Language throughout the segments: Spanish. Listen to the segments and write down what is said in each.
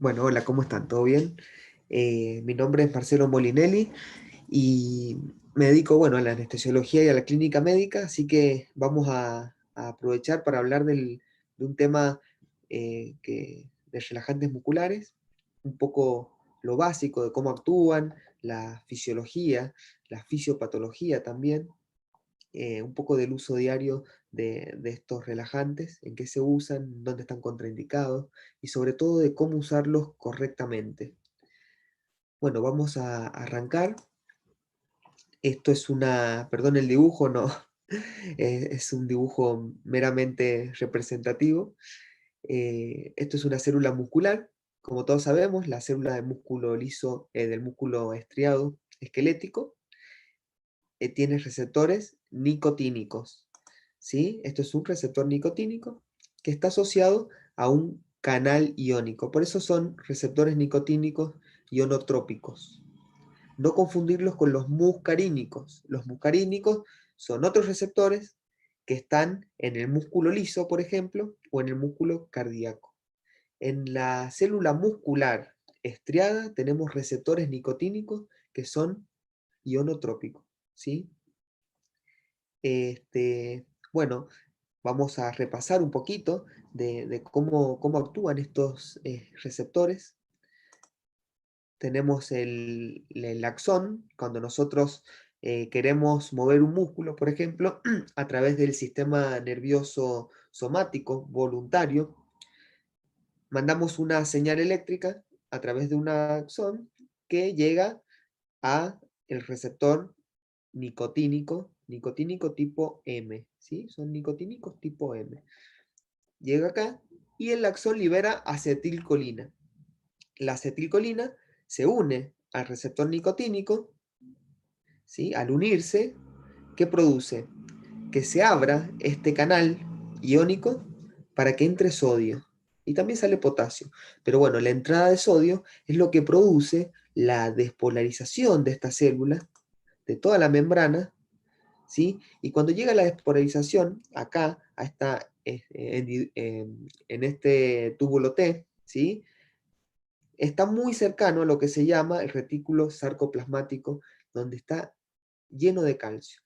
Bueno, hola, ¿cómo están? ¿Todo bien? Mi nombre es Marcelo Molinelli y me dedico, bueno, a la anestesiología y a la clínica médica, así que vamos a aprovechar para hablar de un tema de relajantes musculares, un poco lo básico de cómo actúan, la fisiología, la fisiopatología también, un poco del uso diario de estos relajantes, en qué se usan, dónde están contraindicados y sobre todo de cómo usarlos correctamente. Bueno, vamos a arrancar. Esto es perdón el dibujo, no, es un dibujo meramente representativo. Esto es una célula muscular. Como todos sabemos, la célula del músculo liso, del músculo estriado esquelético, tiene receptores nicotínicos. ¿Sí? Esto es un receptor nicotínico que está asociado a un canal iónico. Por eso son receptores nicotínicos ionotrópicos. No confundirlos con los muscarínicos. Los muscarínicos son otros receptores que están en el músculo liso, por ejemplo, o en el músculo cardíaco. En la célula muscular estriada tenemos receptores nicotínicos que son ionotrópicos. ¿Sí? Bueno, vamos a repasar un poquito de cómo actúan estos receptores. Tenemos el axón, cuando nosotros queremos mover un músculo, por ejemplo, a través del sistema nervioso somático voluntario, mandamos una señal eléctrica a través de un axón que llega a el receptor nicotínico tipo M, ¿sí? Son nicotínicos tipo M. Llega acá y el axón libera acetilcolina. La acetilcolina se une al receptor nicotínico, ¿sí? Al unirse, ¿qué produce? Que se abra este canal iónico para que entre sodio. Y también sale potasio. Pero bueno, la entrada de sodio es lo que produce la despolarización de esta célula, de toda la membrana, ¿sí? Y cuando llega la despolarización, acá, en este túbulo T, ¿sí? Está muy cercano a lo que se llama el retículo sarcoplasmático, donde está lleno de calcio.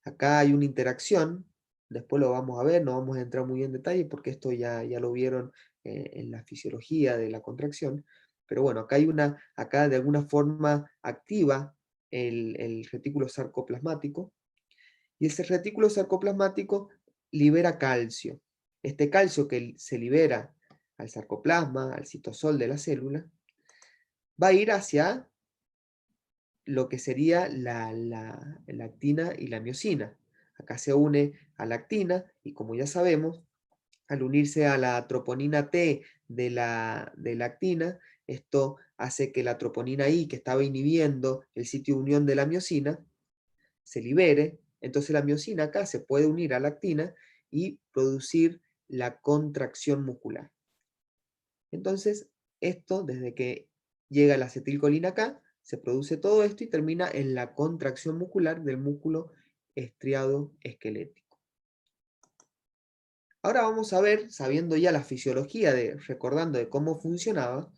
Acá hay una interacción, después lo vamos a ver, no vamos a entrar muy en detalle porque esto ya lo vieron en la fisiología de la contracción, pero bueno, acá de alguna forma activa el retículo sarcoplasmático, y ese retículo sarcoplasmático libera calcio. Este calcio que se libera al sarcoplasma, al citosol de la célula, va a ir hacia lo que sería la actina y la miosina. Acá se une a la actina y, como ya sabemos, al unirse a la troponina T de la actina, esto hace que la troponina I, que estaba inhibiendo el sitio de unión de la miosina, se libere. Entonces la miosina acá se puede unir a la actina y producir la contracción muscular. Entonces, esto, desde que llega la acetilcolina acá, se produce todo esto y termina en la contracción muscular del músculo estriado esquelético. Ahora vamos a ver, sabiendo ya la fisiología, recordando de cómo funcionaba,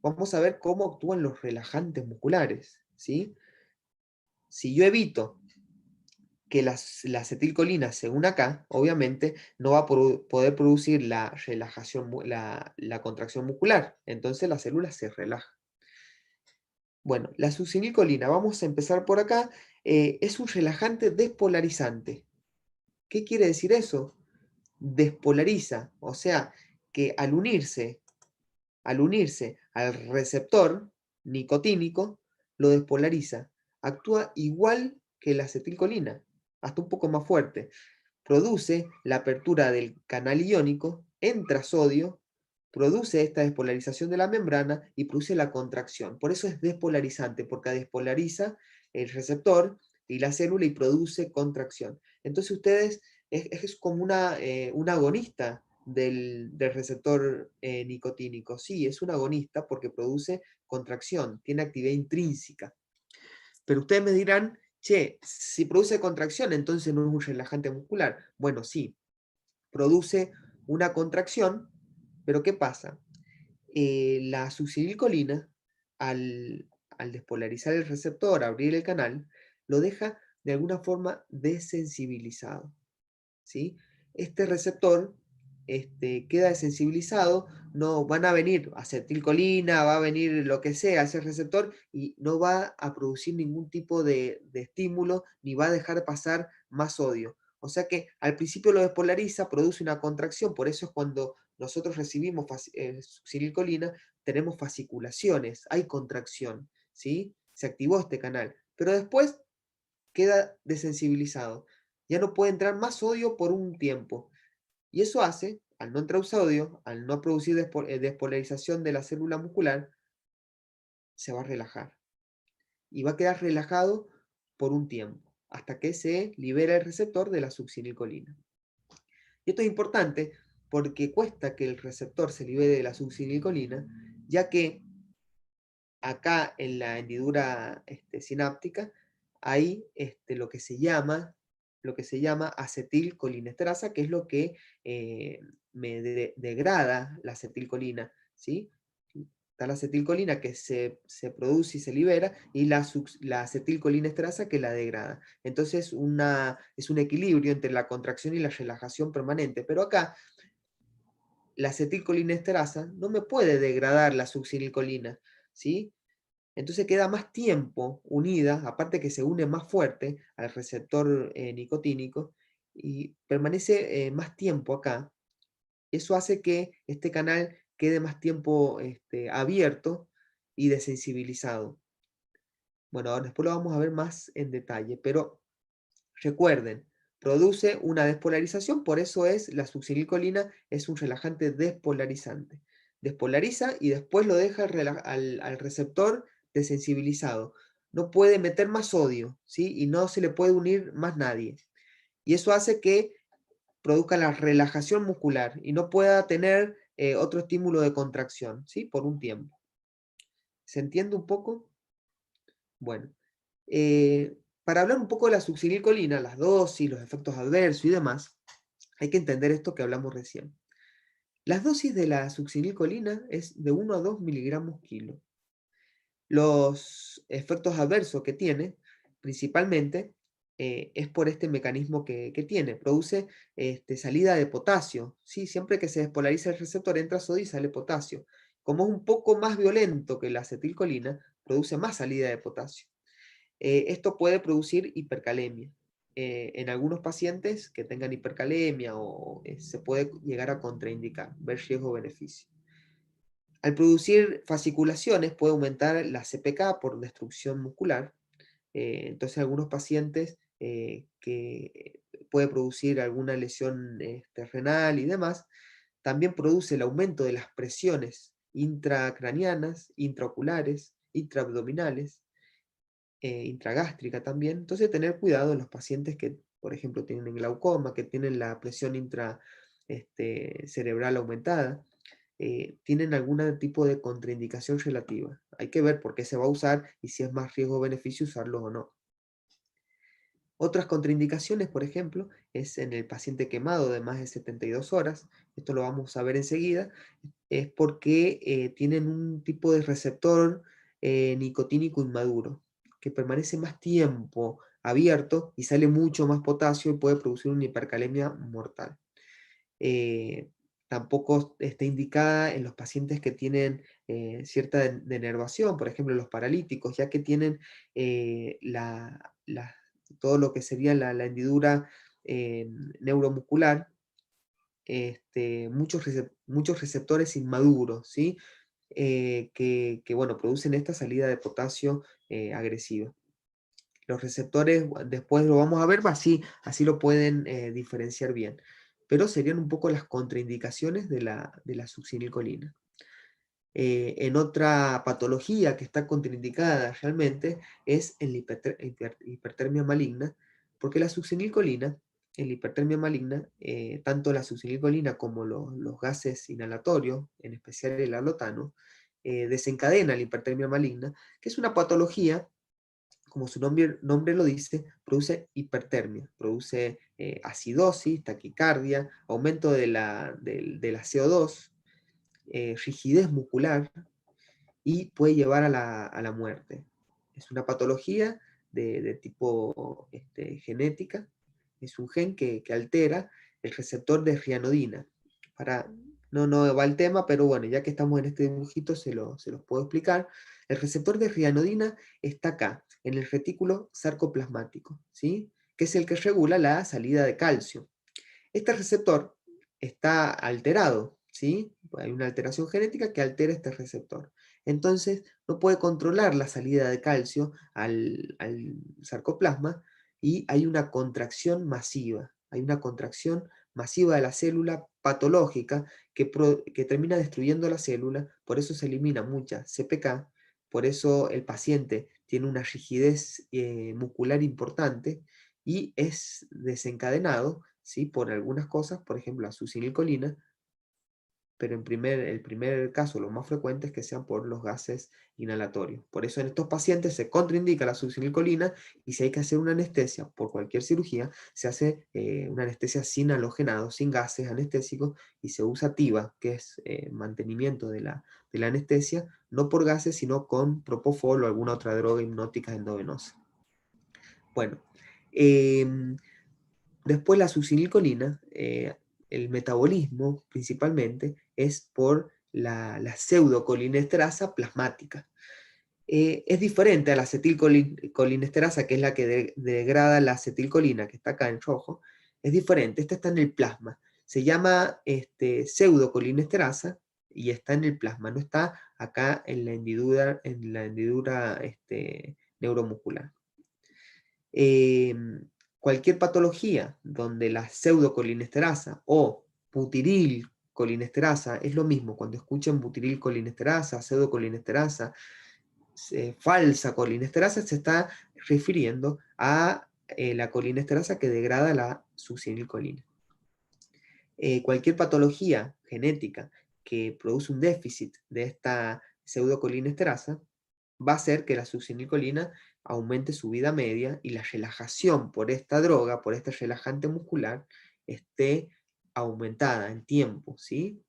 vamos a ver cómo actúan los relajantes musculares, ¿sí? Si yo evito que la acetilcolina se una acá, obviamente no va a poder producir la relajación, la contracción muscular. Entonces la célula se relaja. Bueno, la succinilcolina, vamos a empezar por acá, es un relajante despolarizante. ¿Qué quiere decir eso? Despolariza, o sea, que al unirse al receptor nicotínico, lo despolariza. Actúa igual que la acetilcolina, hasta un poco más fuerte. Produce la apertura del canal iónico, entra sodio, produce esta despolarización de la membrana y produce la contracción. Por eso es despolarizante, porque despolariza el receptor y la célula y produce contracción. Entonces ustedes es como un agonista del receptor nicotínico. Sí, es un agonista porque produce contracción, tiene actividad intrínseca. Pero ustedes me dirán, che, si produce contracción, entonces no es un relajante muscular. Bueno, sí, produce una contracción, pero ¿qué pasa? La succinilcolina, al despolarizar el receptor, abrir el canal, lo deja de alguna forma desensibilizado, ¿sí? Este receptor queda desensibilizado, no van a venir acetilcolina, va a venir lo que sea a ese receptor y no va a producir ningún tipo de estímulo ni va a dejar pasar más sodio. O sea que al principio lo despolariza, produce una contracción, por eso es cuando nosotros recibimos succinilcolina, tenemos fasciculaciones, hay contracción, ¿sí? Se activó este canal, pero después queda desensibilizado. Ya no puede entrar más sodio por un tiempo. Y eso hace, al no entrar sodio, al no producir despolarización de la célula muscular, se va a relajar. Y va a quedar relajado por un tiempo, hasta que se libera el receptor de la succinilcolina. Y esto es importante porque cuesta que el receptor se libere de la succinilcolina, ya que acá en la hendidura sináptica hay lo que se llama acetilcolinesterasa, que es lo que me degrada la acetilcolina, ¿sí? Está la acetilcolina que se produce y se libera, y la acetilcolinesterasa que la degrada. Entonces es un equilibrio entre la contracción y la relajación permanente. Pero acá la acetilcolinesterasa no me puede degradar la succinilcolina, ¿sí? Entonces queda más tiempo unida, aparte que se une más fuerte al receptor nicotínico, y permanece más tiempo acá. Eso hace que este canal quede más tiempo abierto y desensibilizado. Bueno, ahora después lo vamos a ver más en detalle, pero recuerden, produce una despolarización, por eso la succinilcolina es un relajante despolarizante. Despolariza y después lo deja al receptor desensibilizado. No puede meter más sodio, ¿sí? Y no se le puede unir más nadie. Y eso hace que produzca la relajación muscular y no pueda tener otro estímulo de contracción, ¿sí? Por un tiempo. ¿Se entiende un poco? Bueno, para hablar un poco de la succinilcolina, las dosis, los efectos adversos y demás, hay que entender esto que hablamos recién. Las dosis de la succinilcolina es de 1 a 2 miligramos kilo. Los efectos adversos que tiene, principalmente, es por este mecanismo que tiene. Produce salida de potasio, ¿sí? Siempre que se despolariza el receptor entra sodio y sale potasio. Como es un poco más violento que la acetilcolina, produce más salida de potasio. Esto puede producir hipercalemia. En algunos pacientes que tengan hipercalemia se puede llegar a contraindicar, ver riesgo-beneficio. Al producir fasciculaciones puede aumentar la CPK por destrucción muscular. Entonces algunos pacientes que puede producir alguna lesión renal y demás, también produce el aumento de las presiones intracranianas, intraoculares, intraabdominales, intragástrica también. Entonces, tener cuidado en los pacientes que, por ejemplo, tienen glaucoma, que tienen la presión cerebral aumentada, tienen algún tipo de contraindicación relativa. Hay que ver por qué se va a usar y si es más riesgo-beneficio usarlo o no. Otras contraindicaciones, por ejemplo, es en el paciente quemado de más de 72 horas, esto lo vamos a ver enseguida, es porque tienen un tipo de receptor nicotínico inmaduro, que permanece más tiempo abierto y sale mucho más potasio y puede producir una hipercalemia mortal. Eh, Tampoco está indicada en los pacientes que tienen cierta denervación, por ejemplo los paralíticos, ya que tienen todo lo que sería la hendidura neuromuscular, muchos receptores inmaduros, ¿sí? Bueno, producen esta salida de potasio agresiva. Los receptores, después lo vamos a ver, así lo pueden diferenciar bien. Pero serían un poco las contraindicaciones de la succinilcolina. En otra patología que está contraindicada realmente es en la hipertermia maligna, porque la succinilcolina, en la hipertermia maligna, tanto la succinilcolina como los gases inhalatorios, en especial el halotano, desencadena la hipertermia maligna, que es una patología, como su nombre lo dice, produce hipertermia, produce acidosis, taquicardia, aumento de la CO2, rigidez muscular y puede llevar a la muerte. Es una patología de tipo genética, es un gen que altera el receptor de rianodina. No va el tema, pero bueno, ya que estamos en este dibujito se los puedo explicar. El receptor de rianodina está acá, en el retículo sarcoplasmático, ¿sí? Que es el que regula la salida de calcio. Este receptor está alterado, ¿sí? Hay una alteración genética que altera este receptor. Entonces, no puede controlar la salida de calcio al sarcoplasma y hay una contracción masiva. Hay una contracción masiva de la célula patológica que termina destruyendo la célula, por eso se elimina mucha CPK, por eso el paciente tiene una rigidez muscular importante y es desencadenado, ¿sí? Por algunas cosas, por ejemplo la succinilcolina, pero el primer caso, lo más frecuente es que sean por los gases inhalatorios. Por eso en estos pacientes se contraindica la succinilcolina y si hay que hacer una anestesia por cualquier cirugía, se hace una anestesia sin halogenado, sin gases anestésicos y se usa TIVA, que es mantenimiento de la anestesia, no por gases, sino con propofol o alguna otra droga hipnótica endovenosa. Bueno, después la succinilcolina, el metabolismo principalmente es por la pseudocolinesterasa plasmática. Es diferente a la acetilcolinesterasa, que es la que degrada la acetilcolina, que está acá en rojo. Es diferente, esta está en el plasma. Se llama pseudocolinesterasa y está en el plasma, no está acá en la hendidura neuromuscular. Cualquier patología donde la pseudocolinesterasa o butirilcolinesterasa, es lo mismo, cuando escuchen butirilcolinesterasa, pseudocolinesterasa, falsa colinesterasa, se está refiriendo a la colinesterasa que degrada la succinilcolina. Cualquier patología genética que produce un déficit de esta pseudocolinesterasa va a hacer que la succinilcolina aumente su vida media y la relajación por esta droga, por este relajante muscular, esté aumentada en tiempo, ¿sí?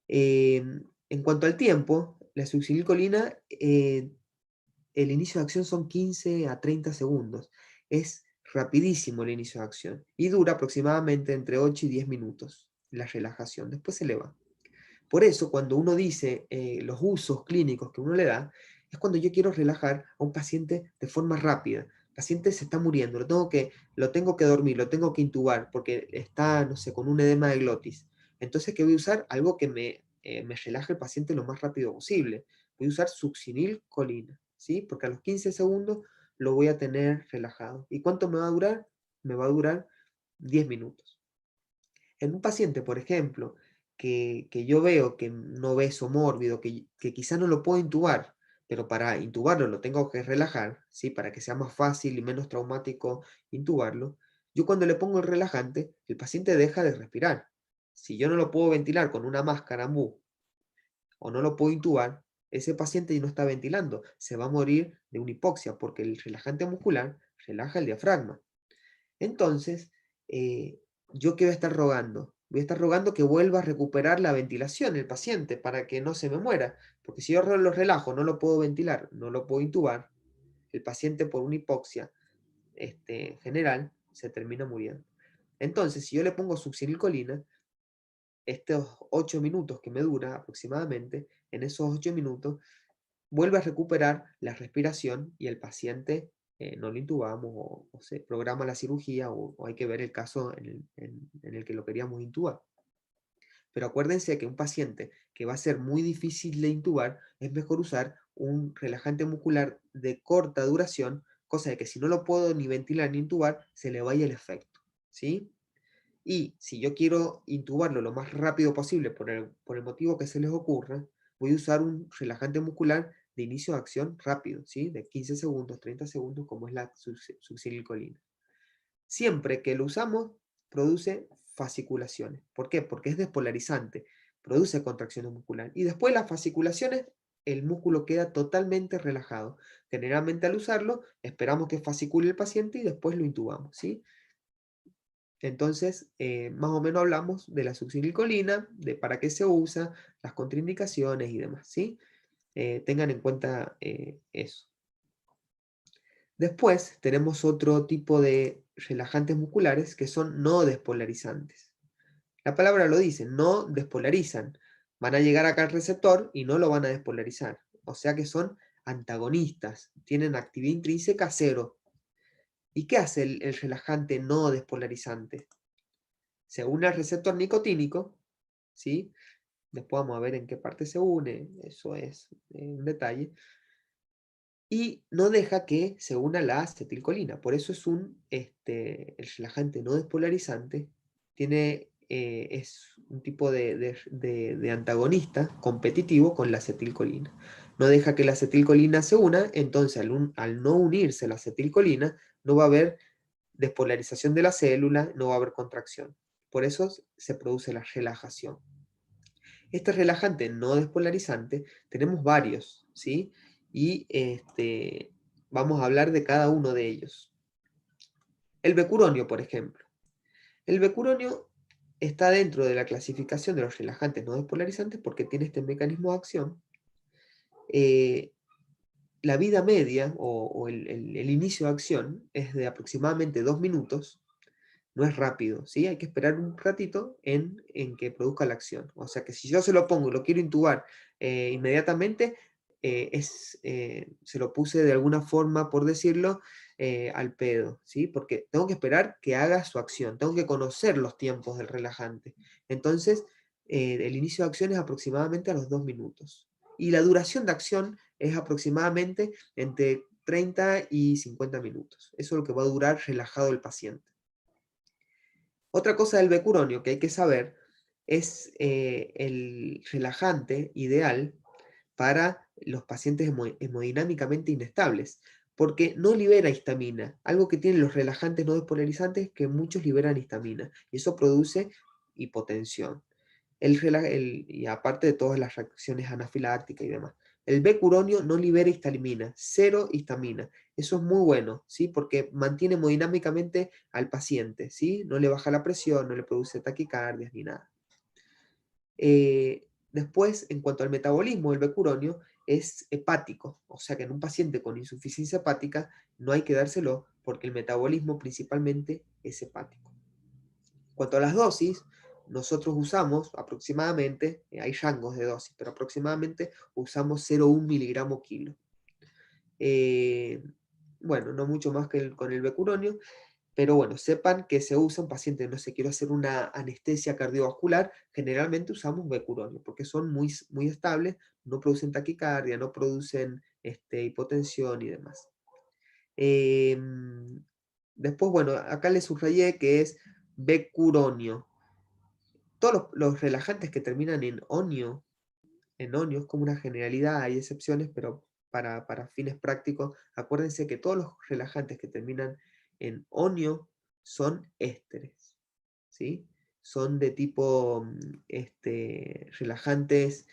En cuanto al tiempo, la succinilcolina, el inicio de acción son 15 a 30 segundos. Es rapidísimo el inicio de acción y dura aproximadamente entre 8 y 10 minutos la relajación. Después se le va. Por eso, cuando uno dice los usos clínicos que uno le da, es cuando yo quiero relajar a un paciente de forma rápida. El paciente se está muriendo, lo tengo que dormir, lo tengo que intubar porque está, no sé, con un edema de glotis. Entonces, ¿qué voy a usar? Algo que me relaje al paciente lo más rápido posible. Voy a usar succinilcolina, ¿sí? Porque a los 15 segundos lo voy a tener relajado. ¿Y cuánto me va a durar? Me va a durar 10 minutos. En un paciente, por ejemplo, que yo veo que no obeso mórbido, que quizá no lo puedo intubar, pero para intubarlo lo tengo que relajar, ¿sí? Para que sea más fácil y menos traumático intubarlo, yo cuando le pongo el relajante, el paciente deja de respirar. Si yo no lo puedo ventilar con una máscara ambú o no lo puedo intubar, ese paciente no está ventilando, se va a morir de una hipoxia porque el relajante muscular relaja el diafragma. Entonces, ¿yo qué voy a estar rogando? Voy a estar rogando que vuelva a recuperar la ventilación el paciente para que no se me muera. Porque si yo lo relajo, no lo puedo ventilar, no lo puedo intubar, el paciente por una hipoxia general se termina muriendo. Entonces, si yo le pongo succinilcolina, estos 8 minutos que me dura aproximadamente, en esos 8 minutos vuelve a recuperar la respiración y el paciente no lo intubamos o se programa la cirugía o hay que ver el caso en el que lo queríamos intubar. Pero acuérdense que un paciente que va a ser muy difícil de intubar, es mejor usar un relajante muscular de corta duración, cosa de que si no lo puedo ni ventilar ni intubar, se le vaya el efecto, ¿sí? Y si yo quiero intubarlo lo más rápido posible por el motivo que se les ocurra, voy a usar un relajante muscular de inicio de acción rápido, ¿sí? De 15 segundos, 30 segundos, como es la succinilcolina. Siempre que lo usamos, produce fasciculaciones. ¿Por qué? Porque es despolarizante, produce contracciones musculares. Y después de las fasciculaciones, el músculo queda totalmente relajado. Generalmente al usarlo, esperamos que fascicule el paciente y después lo intubamos, ¿sí? Entonces, más o menos hablamos de la succinilcolina, de para qué se usa, las contraindicaciones y demás, ¿sí? Tengan en cuenta eso. Después tenemos otro tipo de relajantes musculares que son no despolarizantes. La palabra lo dice, no despolarizan. Van a llegar acá al receptor y no lo van a despolarizar. O sea que son antagonistas, tienen actividad intrínseca cero. ¿Y qué hace el relajante no despolarizante? Se une al receptor nicotínico, ¿sí? Después vamos a ver en qué parte se une, eso es un detalle. Y no deja que se una la acetilcolina. Por eso es el relajante no despolarizante, es un tipo de antagonista competitivo con la acetilcolina. No deja que la acetilcolina se una, entonces al no unirse la acetilcolina, no va a haber despolarización de la célula, no va a haber contracción. Por eso se produce la relajación. Este relajante no despolarizante tenemos varios, ¿sí? Y vamos a hablar de cada uno de ellos. El becuronio, por ejemplo. El becuronio está dentro de la clasificación de los relajantes no despolarizantes porque tiene este mecanismo de acción. La vida media o el inicio de acción es de aproximadamente 2 minutos. No es rápido, ¿sí? Hay que esperar un ratito en que produzca la acción. O sea que si yo se lo pongo y lo quiero intubar inmediatamente, se lo puse de alguna forma, por decirlo, al pedo, ¿sí? Porque tengo que esperar que haga su acción, tengo que conocer los tiempos del relajante. Entonces, el inicio de acción es aproximadamente a los 2 minutos. Y la duración de acción es aproximadamente entre 30 y 50 minutos. Eso es lo que va a durar relajado el paciente. Otra cosa del becuronio que hay que saber es el relajante ideal para los pacientes hemodinámicamente inestables, porque no libera histamina, algo que tienen los relajantes no despolarizantes que muchos liberan histamina, y eso produce hipotensión. Y aparte de todas las reacciones anafilácticas y demás. El becuronio no libera histamina, cero histamina. Eso es muy bueno, ¿sí? Porque mantiene hemodinámicamente al paciente, ¿sí? No le baja la presión, no le produce taquicardias ni nada. Después, en cuanto al metabolismo, el becuronio es hepático, o sea que en un paciente con insuficiencia hepática no hay que dárselo porque el metabolismo principalmente es hepático. En cuanto a las dosis, nosotros usamos aproximadamente, hay rangos de dosis, pero aproximadamente usamos 0,1 miligramo kilo. Bueno, no mucho más que con el becuronio, pero bueno, sepan que se usa un paciente, no sé, quiero hacer una anestesia cardiovascular, generalmente usamos becuronio, porque son muy, muy estables, no producen taquicardia, no producen hipotensión y demás. Después, bueno, acá les subrayé que es becuronio. Todos los relajantes que terminan en onio es como una generalidad, hay excepciones, pero para fines prácticos, acuérdense que todos los relajantes que terminan en onio son ésteres, ¿sí? Son de tipo relajantes,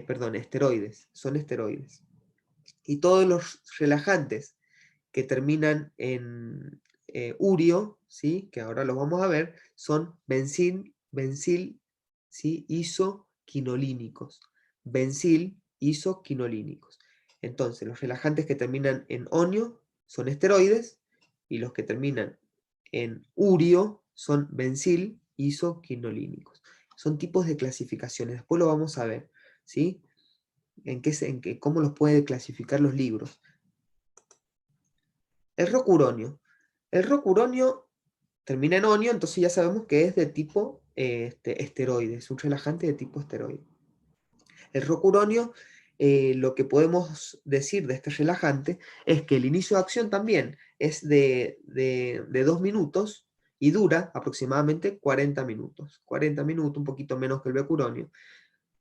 perdón, esteroides, son esteroides. Y todos los relajantes que terminan en urio, ¿sí? Que ahora los vamos a ver, son bencil, ¿sí? Isoquinolínicos. Bencil, isoquinolínicos. Entonces, los relajantes que terminan en onio son esteroides y los que terminan en urio son bencil, isoquinolínicos. Son tipos de clasificaciones, después lo vamos a ver, ¿sí? Cómo los puede clasificar los libros. El rocuronio. El rocuronio termina en onio, entonces ya sabemos que es de tipo esteroide, es un relajante de tipo esteroide. El rocuronio, lo que podemos decir de este relajante es que el inicio de acción también es de 2 minutos y dura aproximadamente 40 minutos. 40 minutos, un poquito menos que el becuronio.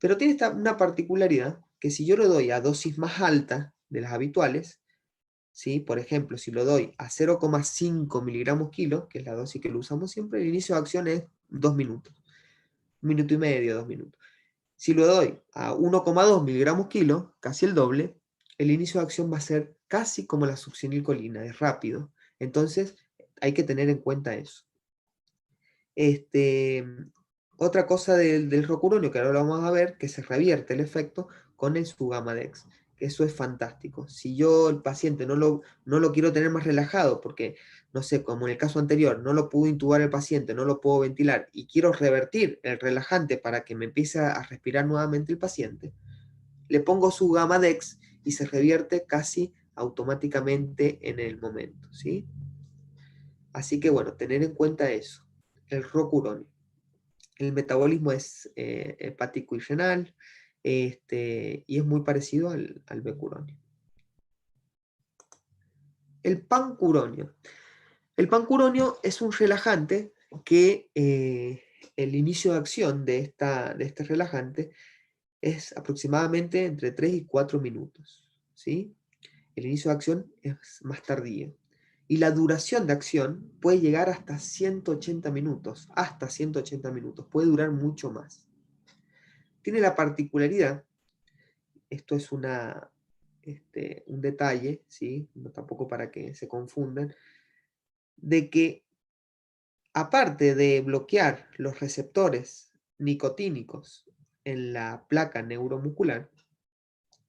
Pero tiene una particularidad que si yo lo doy a dosis más alta de las habituales, ¿sí? Por ejemplo, si lo doy a 0,5 miligramos kilo, que es la dosis que lo usamos siempre, el inicio de acción es 2 minutos. 1 minuto y medio, 2 minutos. Si lo doy a 1,2 miligramos kilo, casi el doble, el inicio de acción va a ser casi como la succinilcolina, es rápido. Entonces, hay que tener en cuenta eso. Este, otra cosa del rocuronio, que ahora lo vamos a ver, que se revierte el efecto con el Sugamadex, que eso es fantástico. Si yo el paciente no lo quiero tener más relajado, porque, no sé, como en el caso anterior, no lo puedo intubar el paciente, no lo puedo ventilar, y quiero revertir el relajante para que me empiece a respirar nuevamente el paciente, le pongo Sugamadex y se revierte casi automáticamente en el momento, ¿sí? Así que bueno, tener en cuenta eso, el rocuronio. El metabolismo es hepático y renal, y es muy parecido al becuronio. El pancuronio. El pancuronio es un relajante que el inicio de acción de este relajante es aproximadamente entre 3 y 4 minutos, ¿sí? El inicio de acción es más tardío. Y la duración de acción puede llegar hasta 180 minutos, puede durar mucho más. Tiene la particularidad, esto es un detalle, ¿sí? No, tampoco para que se confundan, de que aparte de bloquear los receptores nicotínicos en la placa neuromuscular,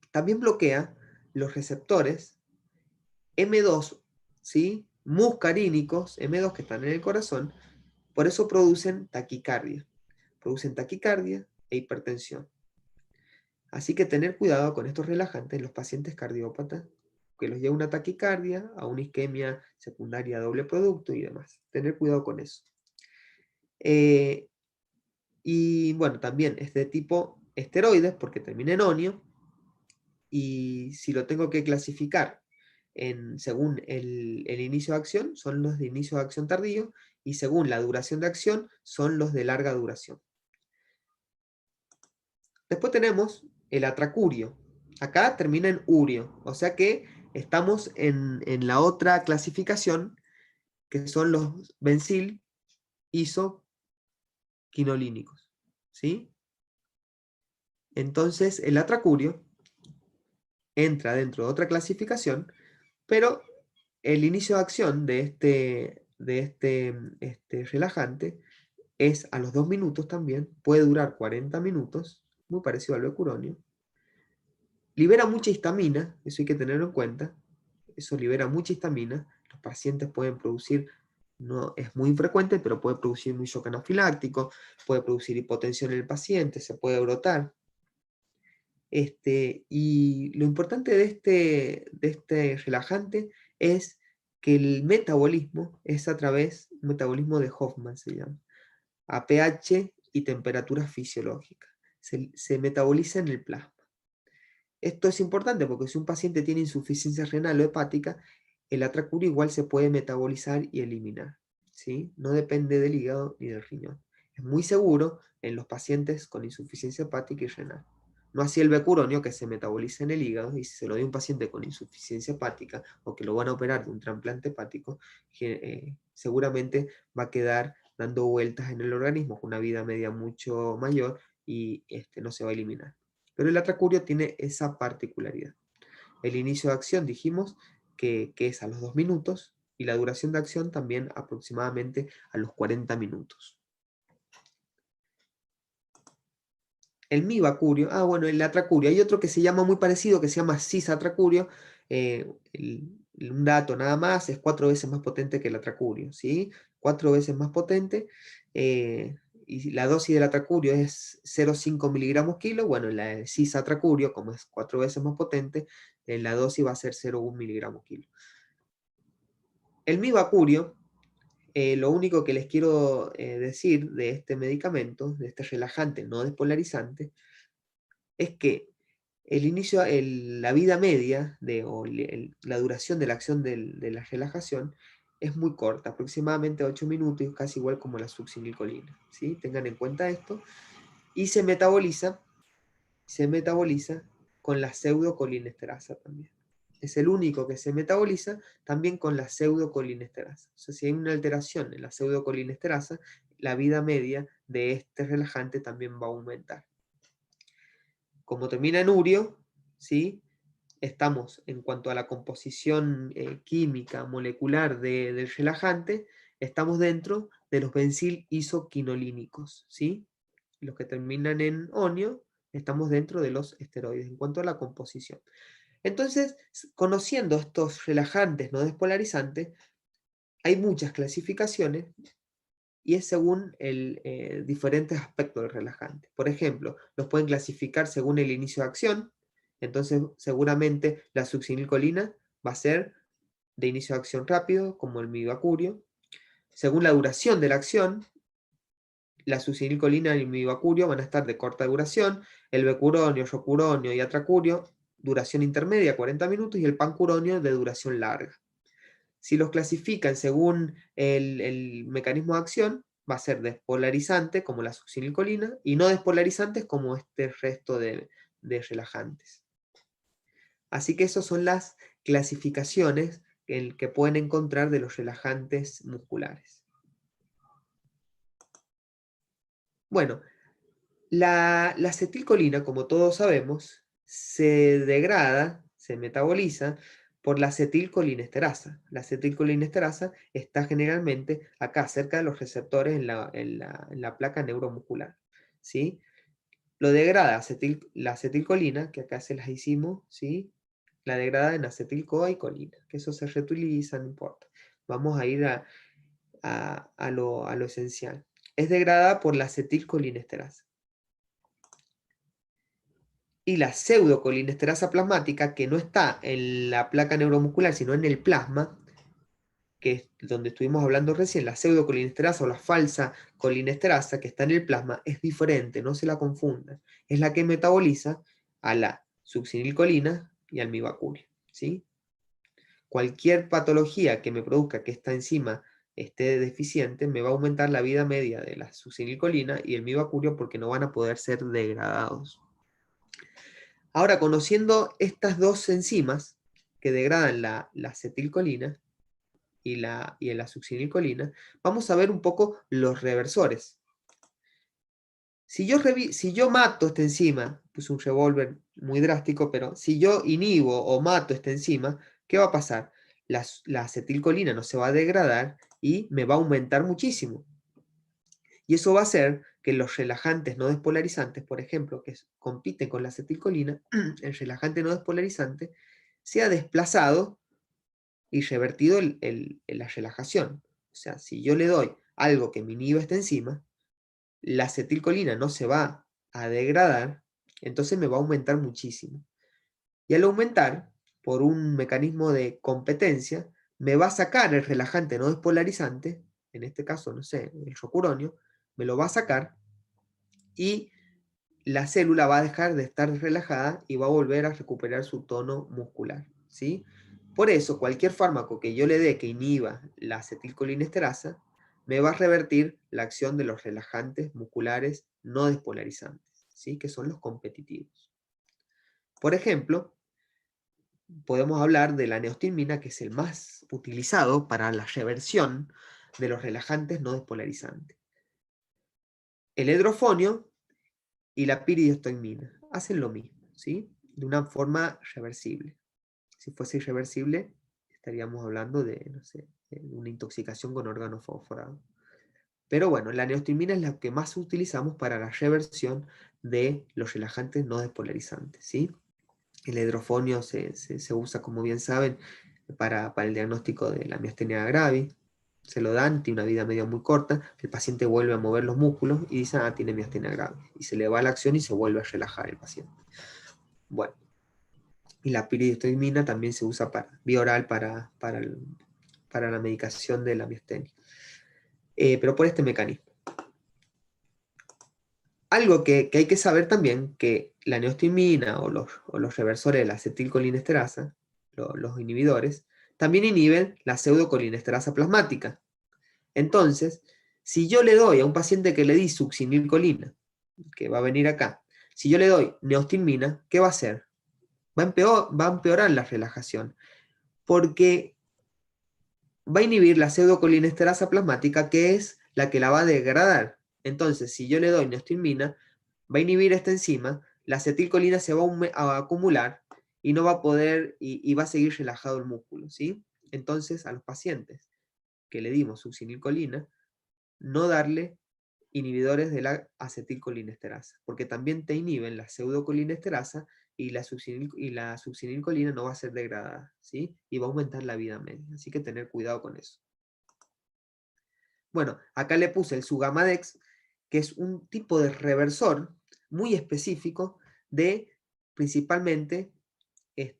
también bloquea los receptores M2, ¿sí? Muscarínicos, M2 que están en el corazón, por eso producen taquicardia e hipertensión. Así que tener cuidado con estos relajantes en los pacientes cardiópatas, que los lleva a una taquicardia, a una isquemia secundaria doble producto y demás. Tener cuidado con eso. Y bueno, también es de tipo esteroides, porque termina en onio, y si lo tengo que clasificar según el inicio de acción, son los de inicio de acción tardío, y según la duración de acción, son los de larga duración. Después tenemos el atracurio. Acá termina en urio, o sea que estamos en la otra clasificación, que son los bencil isoquinolínicos, ¿sí? Entonces el atracurio entra dentro de otra clasificación, pero el inicio de acción de este relajante es a los 2 minutos también, puede durar 40 minutos, muy parecido al becuronio. Libera mucha histamina, eso hay que tenerlo en cuenta, eso libera mucha histamina, los pacientes pueden producir, no es muy infrecuente, pero puede producir un shock anafiláctico, puede producir hipotensión en el paciente, se puede brotar. Y lo importante de este relajante es que el metabolismo es a través, metabolismo de Hoffman se llama, a pH y temperatura fisiológica. Se metaboliza en el plasma. Esto es importante porque si un paciente tiene insuficiencia renal o hepática, el atracurio igual se puede metabolizar y eliminar, ¿sí? No depende del hígado ni del riñón. Es muy seguro en los pacientes con insuficiencia hepática y renal. No así el becuronio, que se metaboliza en el hígado, y si se lo da a un paciente con insuficiencia hepática o que lo van a operar de un trasplante hepático, seguramente va a quedar dando vueltas en el organismo con una vida media mucho mayor y no se va a eliminar. Pero el atracurio tiene esa particularidad. El inicio de acción dijimos que es a los 2 minutos y la duración de acción también aproximadamente a los 40 minutos. El mibacurio, bueno, el atracurio. Hay otro que se llama muy parecido, que se llama cisatracurio. Un dato nada más, es 4 veces más potente que el atracurio, ¿sí? 4 veces más potente. Y la dosis del atracurio es 0,5 miligramos kilo. Bueno, la de cisatracurio, como es 4 veces más potente, la dosis va a ser 0,1 miligramos kilo. El mibacurio, lo único que les quiero decir de este medicamento, de este relajante no despolarizante, es que la vida media la duración de la acción de la relajación es muy corta, aproximadamente 8 minutos, casi igual como la succinilcolina, ¿sí? Tengan en cuenta esto. Y se metaboliza con la pseudocolinesterasa también. Es el único que se metaboliza también con la pseudocolinesterasa. O sea, si hay una alteración en la pseudocolinesterasa, la vida media de este relajante también va a aumentar. Como termina en urio, ¿sí? Estamos en cuanto a la composición química, molecular del relajante, estamos dentro de los bensil isoquinolínicos, ¿sí? Los que terminan en onio, estamos dentro de los esteroides en cuanto a la composición. Entonces, conociendo estos relajantes no despolarizantes, hay muchas clasificaciones y es según diferentes aspectos del relajante. Por ejemplo, los pueden clasificar según el inicio de acción, entonces seguramente la succinilcolina va a ser de inicio de acción rápido, como el mibacurio. Según la duración de la acción, la succinilcolina y el mibacurio van a estar de corta duración, el becuronio, yocuronio y atracurio, duración intermedia, 40 minutos, y el pancuronio de duración larga. Si los clasifican según el mecanismo de acción, va a ser despolarizante, como la succinilcolina, y no despolarizantes, como este resto de relajantes. Así que esas son las clasificaciones que pueden encontrar de los relajantes musculares. Bueno, la acetilcolina, como todos sabemos, se degrada, se metaboliza por la acetilcolinesterasa. La acetilcolinesterasa está generalmente acá, cerca de los receptores en la placa neuromuscular, ¿sí? Lo degrada la acetilcolina, que acá se las hicimos, ¿sí? La degrada en acetil-CoA y colina, que eso se reutiliza, no importa. Vamos a ir a lo esencial. Es degradada por la acetilcolinesterasa. Y la pseudocolinesterasa plasmática, que no está en la placa neuromuscular, sino en el plasma, que es donde estuvimos hablando recién, la pseudocolinesterasa o la falsa colinesterasa que está en el plasma, es diferente, no se la confundan. Es la que metaboliza a la succinilcolina y al mibacurio, ¿sí? Cualquier patología que me produzca que esta enzima esté deficiente, me va a aumentar la vida media de la succinilcolina y el mibacurio porque no van a poder ser degradados. Ahora, conociendo estas dos enzimas que degradan la acetilcolina y la succinilcolina, vamos a ver un poco los reversores. Si yo mato esta enzima, puse un revólver muy drástico, pero si yo inhibo o mato esta enzima, ¿qué va a pasar? La acetilcolina no se va a degradar y me va a aumentar muchísimo. Y eso va a hacer que los relajantes no despolarizantes, por ejemplo, que compiten con la acetilcolina, el relajante no despolarizante, sea desplazado y revertido en la relajación. O sea, si yo le doy algo que me inhiba esta enzima, la acetilcolina no se va a degradar, entonces me va a aumentar muchísimo. Y al aumentar, por un mecanismo de competencia, me va a sacar el relajante no despolarizante, en este caso, no sé, el rocuronio, me lo va a sacar y la célula va a dejar de estar relajada y va a volver a recuperar su tono muscular, ¿sí? Por eso, cualquier fármaco que yo le dé que inhiba la acetilcolinesterasa, me va a revertir la acción de los relajantes musculares no despolarizantes, ¿sí? Que son los competitivos. Por ejemplo, podemos hablar de la neostigmina, que es el más utilizado para la reversión de los relajantes no despolarizantes. El hidrofonio y la piridoximina hacen lo mismo, ¿sí? De una forma reversible. Si fuese irreversible, estaríamos hablando de, no sé, de una intoxicación con órgano fosforado. Pero bueno, la neostigmina es la que más utilizamos para la reversión de los relajantes no despolarizantes, ¿sí? El hidrofonio se usa, como bien saben, para el diagnóstico de la miastenia gravis. Se lo dan, tiene una vida media muy corta, el paciente vuelve a mover los músculos y dice, ah, tiene miastenia gravis. Y se le va la acción y se vuelve a relajar el paciente. Bueno, y la piridoximina también se usa vía oral para la medicación de la miastenia. Pero por este mecanismo. Algo que hay que saber también, que la neostigmina o los reversores de la acetilcolinesterasa, los inhibidores, también inhiben la pseudocolinesterasa plasmática. Entonces, si yo le doy a un paciente que le di succinilcolina, que va a venir acá, si yo le doy neostigmina, ¿qué va a hacer? Va a empeorar la relajación, porque va a inhibir la pseudocolinesterasa plasmática, que es la que la va a degradar. Entonces, si yo le doy neostigmina, va a inhibir esta enzima, la acetilcolina se va a acumular y no va a poder, y va a seguir relajado el músculo, ¿sí? Entonces, a los pacientes que le dimos succinilcolina, no darle inhibidores de la acetilcolinesterasa, porque también te inhiben la pseudocolinesterasa y la succinilcolina no va a ser degradada, ¿sí? Y va a aumentar la vida media, así que tener cuidado con eso. Bueno, acá le puse el Sugamadex, que es un tipo de reversor muy específico de principalmente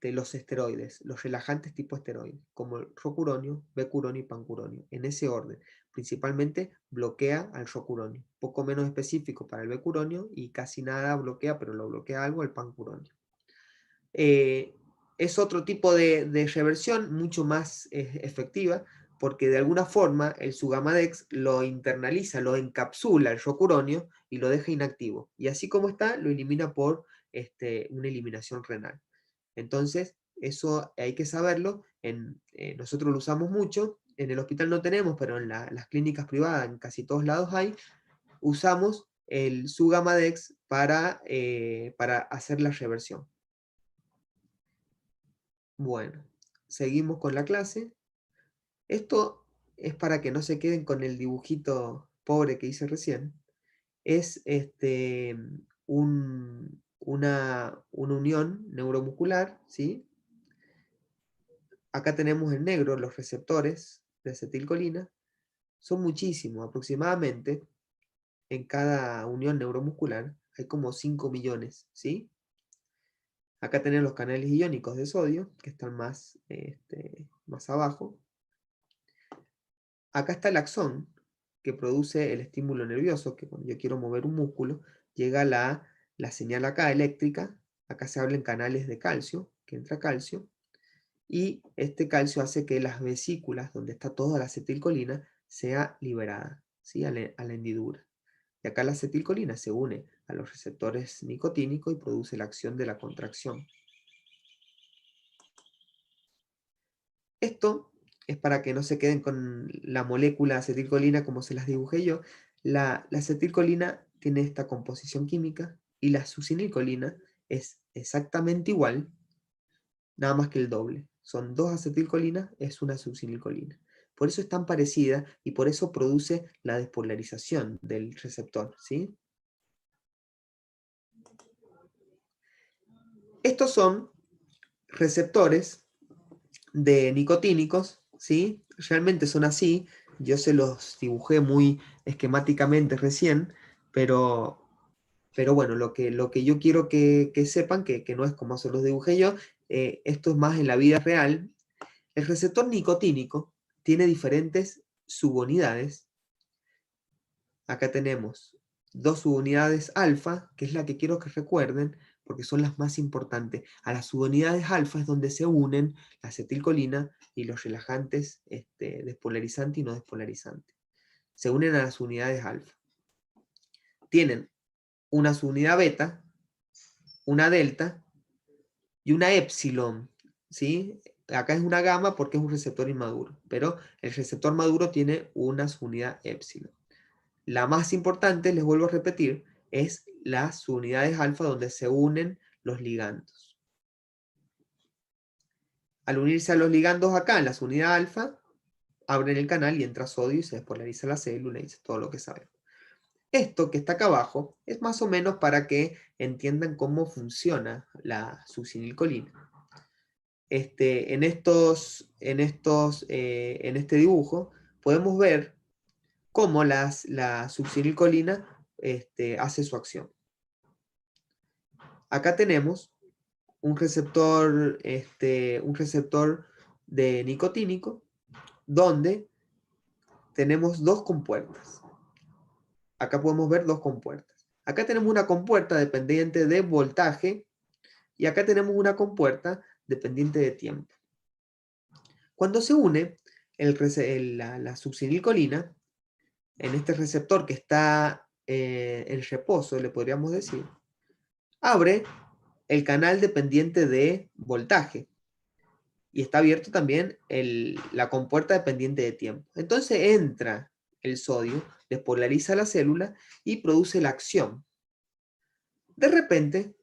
los esteroides, los relajantes tipo esteroides, como el rocuronio, becuronio y pancuronio, en ese orden. Principalmente bloquea al rocuronio, poco menos específico para el becuronio y casi nada bloquea, pero lo bloquea algo el pancuronio. Es otro tipo de reversión mucho más efectiva, porque de alguna forma el Sugamadex lo internaliza, lo encapsula el rocuronio y lo deja inactivo. Y así como está, lo elimina por una eliminación renal. Entonces, eso hay que saberlo. Nosotros lo usamos mucho, en el hospital no tenemos, pero en las clínicas privadas, en casi todos lados hay, usamos el Sugamadex para hacer la reversión. Bueno, seguimos con la clase. Esto es para que no se queden con el dibujito pobre que hice recién. Es una unión neuromuscular, ¿sí? Acá tenemos en negro los receptores de acetilcolina. Son muchísimos, aproximadamente en cada unión neuromuscular hay como 5 millones, ¿sí? Acá tenemos los canales iónicos de sodio, que están más abajo. Acá está el axón, que produce el estímulo nervioso, que cuando yo quiero mover un músculo, llega la señal acá eléctrica. Acá se habla en canales de calcio, que entra calcio, y este calcio hace que las vesículas, donde está toda la acetilcolina, sea liberada, ¿sí? a la hendidura. Y acá la acetilcolina se une a los receptores nicotínicos y produce la acción de la contracción. Esto es para que no se queden con la molécula acetilcolina como se las dibujé yo. La acetilcolina tiene esta composición química y la succinilcolina es exactamente igual, nada más que el doble. Son dos acetilcolinas, es una succinilcolina. Por eso es tan parecida y por eso produce la despolarización del receptor, ¿sí? Estos son receptores de nicotínicos, ¿sí? Realmente son así, yo se los dibujé muy esquemáticamente recién, pero bueno, lo que yo quiero que sepan, que no es como se los dibujé yo, esto es más en la vida real. El receptor nicotínico tiene diferentes subunidades. Acá tenemos dos subunidades alfa, que es la que quiero que recuerden, porque son las más importantes. A las subunidades alfa es donde se unen la acetilcolina y los relajantes despolarizantes y no despolarizantes. Se unen a las unidades alfa. Tienen una subunidad beta, una delta y una epsilon, ¿sí? Acá es una gamma porque es un receptor inmaduro, pero el receptor maduro tiene una subunidad epsilon. La más importante, les vuelvo a repetir, es las unidades alfa donde se unen los ligandos. Al unirse a los ligandos acá en las unidades alfa, abren el canal y entra sodio y se despolariza la célula y todo lo que sabemos. Esto que está acá abajo es más o menos para que entiendan cómo funciona la succinilcolina. En este dibujo podemos ver cómo la succinilcolina hace su acción. Acá tenemos un receptor de nicotínico donde tenemos dos compuertas. Acá podemos ver dos compuertas. Acá tenemos una compuerta dependiente de voltaje y acá tenemos una compuerta dependiente de tiempo. Cuando se une la succinilcolina en este receptor que está en reposo, le podríamos decir, abre el canal dependiente de voltaje y está abierto también la compuerta dependiente de tiempo. Entonces entra el sodio, despolariza la célula y produce la acción. De repente,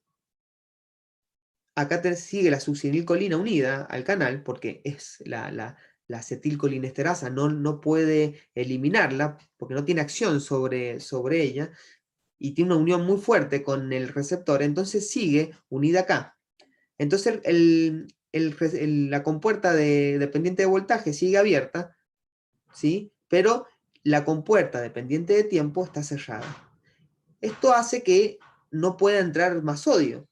acá sigue la succinilcolina unida al canal porque es la acetilcolinesterasa no puede eliminarla porque no tiene acción sobre ella y tiene una unión muy fuerte con el receptor, entonces sigue unida acá. Entonces la compuerta dependiente de voltaje sigue abierta, ¿sí? Pero la compuerta dependiente de tiempo está cerrada. Esto hace que no pueda entrar más sodio.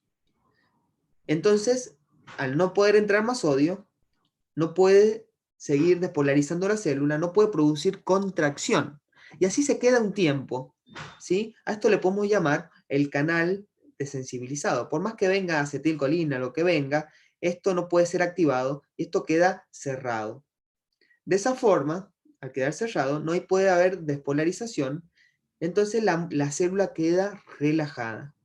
Entonces, al no poder entrar más sodio, no puede seguir despolarizando la célula, no puede producir contracción. Y así se queda un tiempo, ¿sí? A esto le podemos llamar el canal desensibilizado. Por más que venga acetilcolina, lo que venga, esto no puede ser activado y esto queda cerrado. De esa forma, al quedar cerrado, no puede haber despolarización, entonces la célula queda relajada.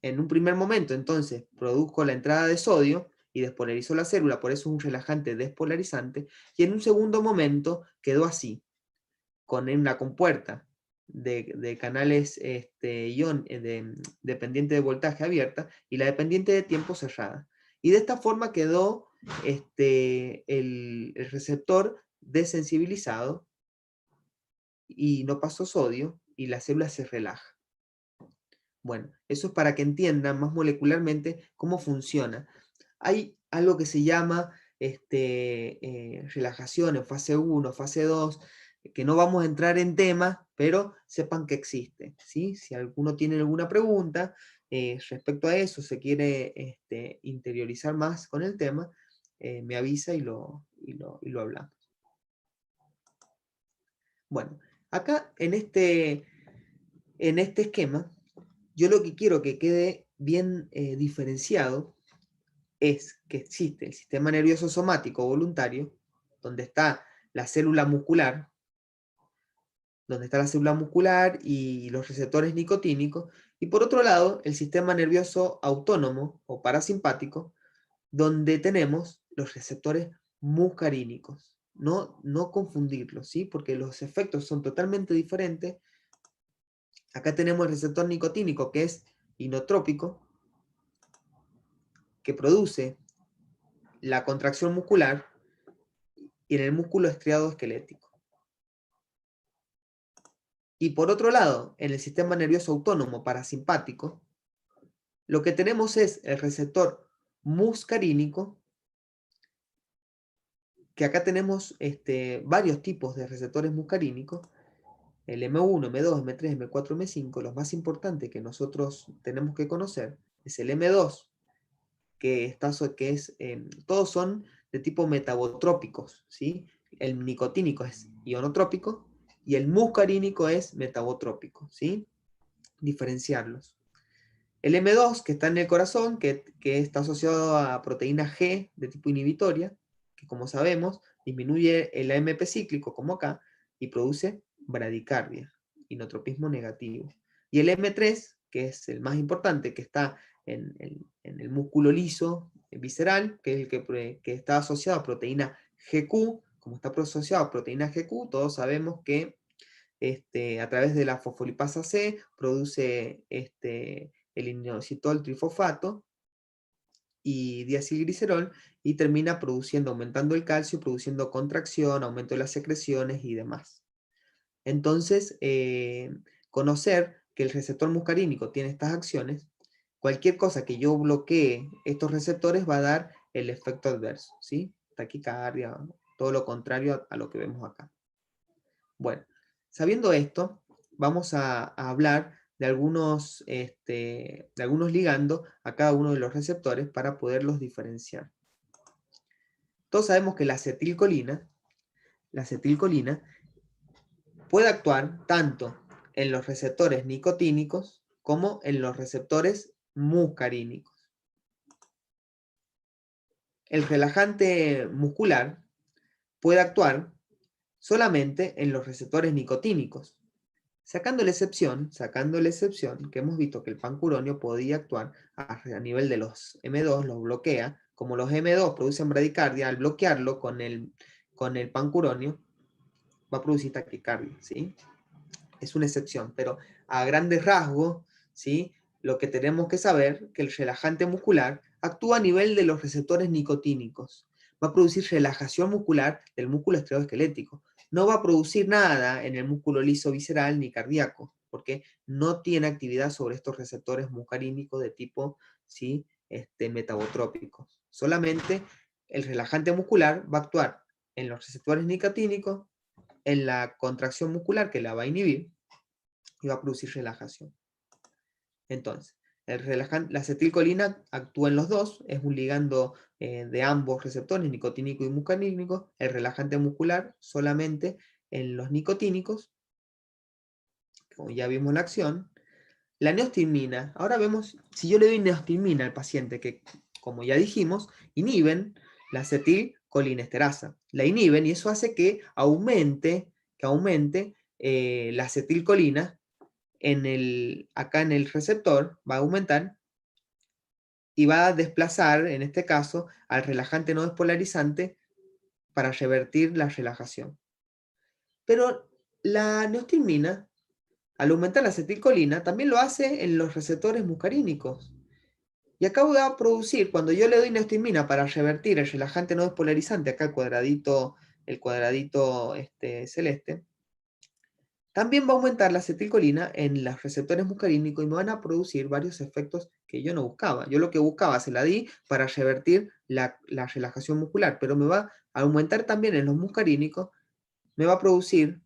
En un primer momento, entonces, produjo la entrada de sodio y despolarizó la célula, por eso es un relajante despolarizante, y en un segundo momento quedó así, con una compuerta de canales dependiente de voltaje abierta y la dependiente de tiempo cerrada. Y de esta forma quedó el receptor desensibilizado y no pasó sodio y la célula se relaja. Bueno, eso es para que entiendan más molecularmente cómo funciona. Hay algo que se llama relajación en fase 1, fase 2, que no vamos a entrar en tema, pero sepan que existe, ¿sí? Si alguno tiene alguna pregunta respecto a eso, se quiere interiorizar más con el tema, me avisa y lo hablamos. Bueno, acá en este esquema, yo lo que quiero que quede bien diferenciado es que existe el sistema nervioso somático voluntario, donde está la célula muscular, y los receptores nicotínicos, y por otro lado, el sistema nervioso autónomo o parasimpático, donde tenemos los receptores muscarínicos. No confundirlos, ¿sí? Porque los efectos son totalmente diferentes. Acá tenemos el receptor nicotínico, que es inotrópico, que produce la contracción muscular y en el músculo estriado esquelético. Y por otro lado, en el sistema nervioso autónomo parasimpático, lo que tenemos es el receptor muscarínico, que acá tenemos varios tipos de receptores muscarínicos, el M1, M2, M3, M4, M5, los más importantes que nosotros tenemos que conocer es el M2, todos son de tipo metabotrópicos, ¿sí? El nicotínico es ionotrópico y el muscarínico es metabotrópico, ¿sí? Diferenciarlos. El M2, que está en el corazón, que está asociado a proteína G de tipo inhibitoria, que como sabemos, disminuye el AMP cíclico, como acá, y produce bradicardia, inotropismo negativo. Y el M3, que es el más importante, que está en el músculo liso visceral, que es el que está asociado a proteína GQ, como está asociado a proteína GQ, todos sabemos que a través de la fosfolipasa C produce el inositol trifosfato y diacilglicerol y termina aumentando el calcio, produciendo contracción, aumento de las secreciones y demás. Entonces, conocer que el receptor muscarínico tiene estas acciones, cualquier cosa que yo bloquee estos receptores va a dar el efecto adverso, ¿sí? Taquicardia, todo lo contrario a lo que vemos acá. Bueno, sabiendo esto, vamos a hablar de algunos ligandos a cada uno de los receptores para poderlos diferenciar. Todos sabemos que la acetilcolina puede actuar tanto en los receptores nicotínicos como en los receptores muscarínicos. El relajante muscular puede actuar solamente en los receptores nicotínicos, sacando la excepción que hemos visto que el pancuronio podía actuar a nivel de los M2, los bloquea, como los M2 producen bradicardia, al bloquearlo con el pancuronio va a producir taquicardia, ¿sí? Es una excepción, pero a grandes rasgos, ¿sí? Lo que tenemos que saber que el relajante muscular actúa a nivel de los receptores nicotínicos, va a producir relajación muscular del músculo escleroesquelético. No va a producir nada en el músculo liso visceral ni cardíaco, porque no tiene actividad sobre estos receptores muscarínicos de tipo, ¿sí?, metabotrópico. Solamente el relajante muscular va a actuar en los receptores nicotínicos, en la contracción muscular que la va a inhibir y va a producir relajación. Entonces, la acetilcolina actúa en los dos, es un ligando de ambos receptores, nicotínico y muscarínico. El relajante muscular solamente en los nicotínicos, como ya vimos la acción. La neostigmina, ahora vemos, si yo le doy neostigmina al paciente, que como ya dijimos, inhiben la acetilcolinesterasa. La inhiben y eso hace que aumente la acetilcolina acá en el receptor, va a aumentar y va a desplazar, en este caso, al relajante no despolarizante para revertir la relajación. Pero la neostigmina, al aumentar la acetilcolina, también lo hace en los receptores muscarínicos. Y acá voy a producir, cuando yo le doy neostigmina para revertir el relajante no despolarizante, acá el cuadradito celeste, también va a aumentar la acetilcolina en los receptores muscarínicos y me van a producir varios efectos que yo no buscaba. Yo lo que buscaba se la di para revertir la relajación muscular, pero me va a aumentar también en los muscarínicos, me va a producir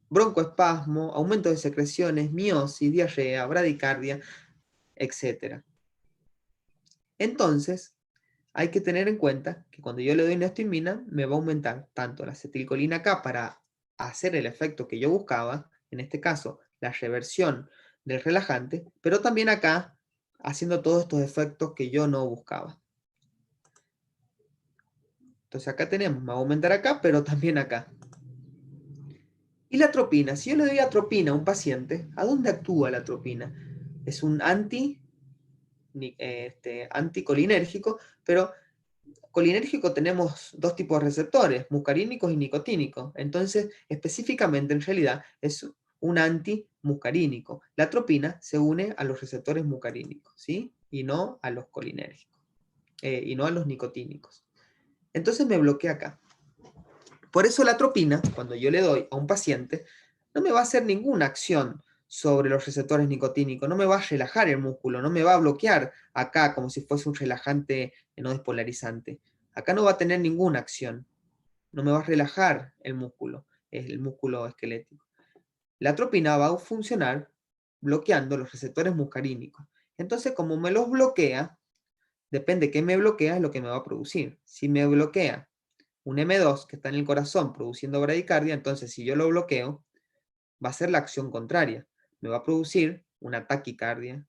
broncoespasmo, aumento de secreciones, miosis, diarrea, bradicardia, etc. Entonces, hay que tener en cuenta que cuando yo le doy neostigmina, me va a aumentar tanto la acetilcolina acá para hacer el efecto que yo buscaba, en este caso, la reversión del relajante, pero también acá, haciendo todos estos efectos que yo no buscaba. Entonces acá tenemos, me va a aumentar acá, pero también acá. Y la atropina, si yo le doy atropina a un paciente, ¿a dónde actúa la atropina? Es un anticolinérgico, pero colinérgico tenemos dos tipos de receptores, muscarínicos y nicotínicos. Entonces, específicamente, en realidad, es un antimuscarínico. La atropina se une a los receptores muscarínicos, ¿sí? Y no a los colinérgicos, y no a los nicotínicos. Entonces me bloquea acá. Por eso la atropina, cuando yo le doy a un paciente, no me va a hacer ninguna acción sobre los receptores nicotínicos, no me va a relajar el músculo, no me va a bloquear acá como si fuese un relajante no despolarizante. Acá no va a tener ninguna acción, no me va a relajar el músculo esquelético. La atropina va a funcionar bloqueando los receptores muscarínicos. Entonces, como me los bloquea, depende de qué me bloquea, es lo que me va a producir. Si me bloquea un M2 que está en el corazón produciendo bradicardia, entonces si yo lo bloqueo, va a ser la acción contraria. Me va a producir una taquicardia,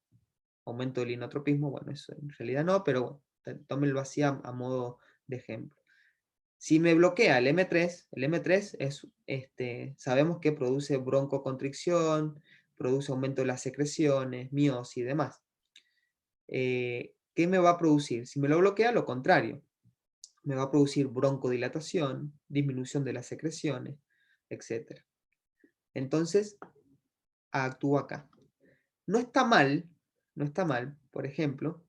aumento del inotropismo, bueno, eso en realidad no, pero bueno, tómenlo así a modo de ejemplo. Si me bloquea el M3 es, sabemos que produce broncoconstricción, produce aumento de las secreciones, miosis y demás. ¿Qué me va a producir? Si me lo bloquea, lo contrario. Me va a producir broncodilatación, disminución de las secreciones, etc. Entonces, actúa acá. No está mal, por ejemplo,